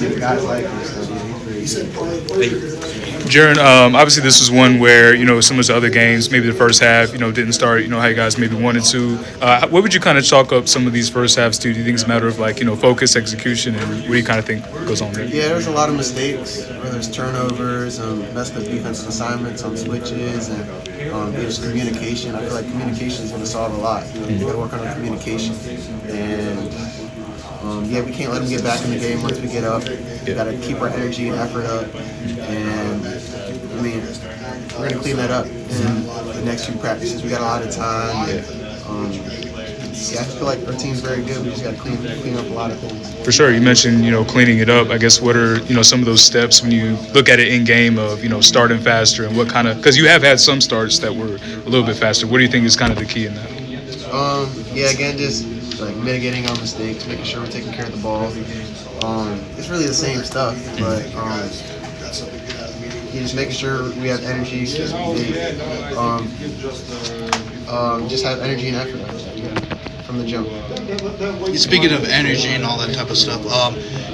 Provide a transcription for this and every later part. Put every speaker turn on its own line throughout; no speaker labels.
not many guys like him. So
Jarin, obviously this was one where, similar to other games, maybe the first half, didn't start, how you guys maybe wanted to. What would you kind of chalk up some of these first halves to? Do you think it's a matter of focus, execution, and what do you kind of think goes on there?
Yeah, there's a lot of mistakes, whether it's turnovers, messed up defensive assignments on switches, and just communication. I feel like communication is going to solve a lot. We got to work on our communication, and we can't let them get back in the game once we get up. We got to keep our energy and effort up, and we're going to clean that up in the next few practices. We got a lot of time. I feel like our team's very good. We just got to clean up a lot of things.
For sure. You mentioned, cleaning it up. I guess what are, some of those steps when you look at it in game of, starting faster and what kind of – because you have had some starts that were a little bit faster. What do you think is kind of the key in that?
Again, just like mitigating our mistakes, making sure we're taking care of the ball. It's really the same stuff, but just making sure we have energy. Just have energy and effort from the jump.
Speaking of energy and all that type of stuff,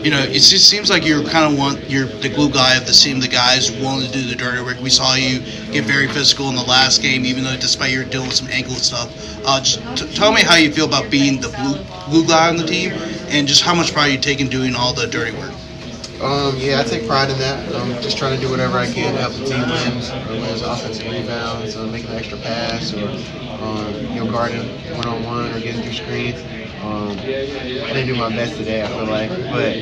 it just seems like you're the glue guy of the team, the guys willing to do the dirty work. We saw you get very physical in the last game, even though despite you're dealing with some ankle stuff. Just tell me how you feel about being the glue guy on the team, and just how much pride you take in doing all the dirty work.
I take pride in that. I'm just trying to do whatever I can to help the team win, whether it's offensive rebounds, making an extra pass, or guarding one-on-one or getting through screens. I didn't do my best today, I feel like, but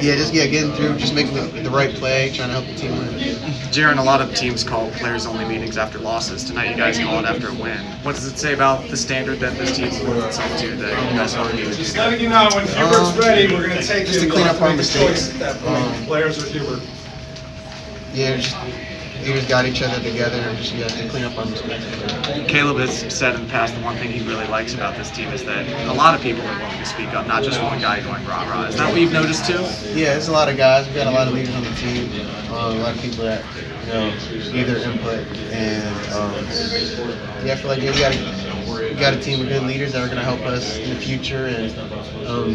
getting through, just making the right play, trying to help the team win.
Jarin, a lot of teams call players-only meetings after losses. Tonight, you guys call it after a win. What does it say about the standard that this team holds itself to that you guys don't need to do?
Just letting you know when Hubert's ready, we're going to take
just to clean up our mistakes.
Players or Hubert.
We just got each other together and just to clean up our mistakes.
Caleb has said in the past the one thing he really likes about this team is that a lot of people are willing to speak up, not just one guy going rah-rah. Is that what you've noticed too?
Yeah, there's a lot of guys. We've got a lot of leaders on the team. A lot of people that either input and I feel like we got a team of good leaders that are going to help us in the future and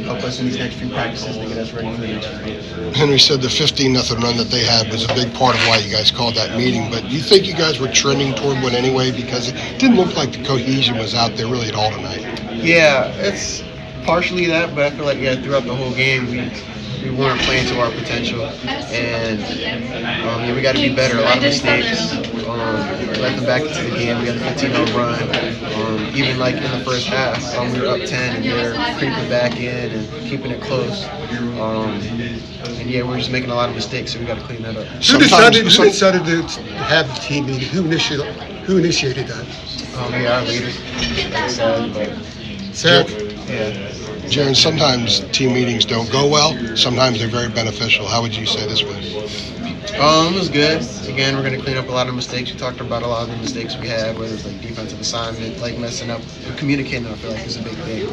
help us in these next few practices to get us ready for the next round.
Henry said the 15-0 run that they had was a big part of why you guys called that meeting, but do you think you guys were trending toward one anyway? Because it didn't look like the cohesion was out there really at all tonight.
Yeah, it's partially that, but I feel like throughout the whole game we weren't playing to our potential, and we got to be better. A lot of mistakes. Let them back into the game. We got the 15-0 run. Even like in the first half, we were up 10 and they're creeping back in and keeping it close. We're just making a lot of mistakes, so we got to clean that up.
Who decided to have the team meeting? Who initiated that?
Our leaders.
Seth?
Yeah.
Jarin, sometimes team meetings don't go well. Sometimes they're very beneficial. How would you say this was?
It was good. Again, we're going to clean up a lot of mistakes. We talked about a lot of the mistakes we had, whether it's like defensive assignment, like messing up, communicating. I feel like is a big thing.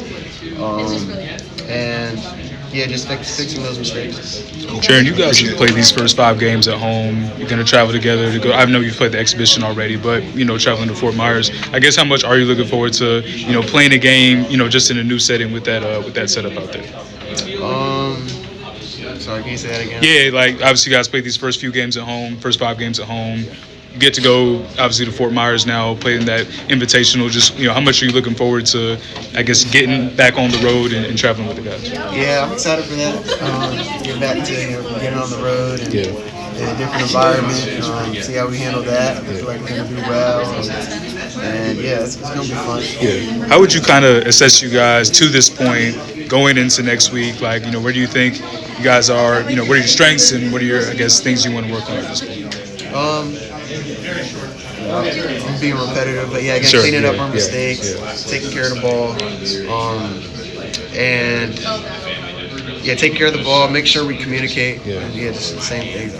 Just fixing those mistakes.
Jarin, you guys have played these first 5 games at home. You're going to travel together to go. I know you've played the exhibition already, but traveling to Fort Myers. I guess how much are you looking forward to playing a game just in a new setting with that setup out there?
Sorry, can you say that again?
Yeah, like obviously you guys played these first 5 games at home. You get to go obviously to Fort Myers now, playing that invitational. Just how much are you looking forward to, I guess, getting back on the road and traveling with the guys?
Yeah, I'm excited for that. Get back to getting on the road and in a different environment. See how we handle that. I feel like we're gonna do well. It's gonna be fun.
Yeah. How would you kind of assess you guys to this point going into next week? Like, where do you think you guys are? What are your strengths and what are your, I guess, things you want to work on at this point?
I'm being repetitive, but cleaning up our mistakes, taking care of the ball, take care of the ball, make sure we communicate, just the same thing.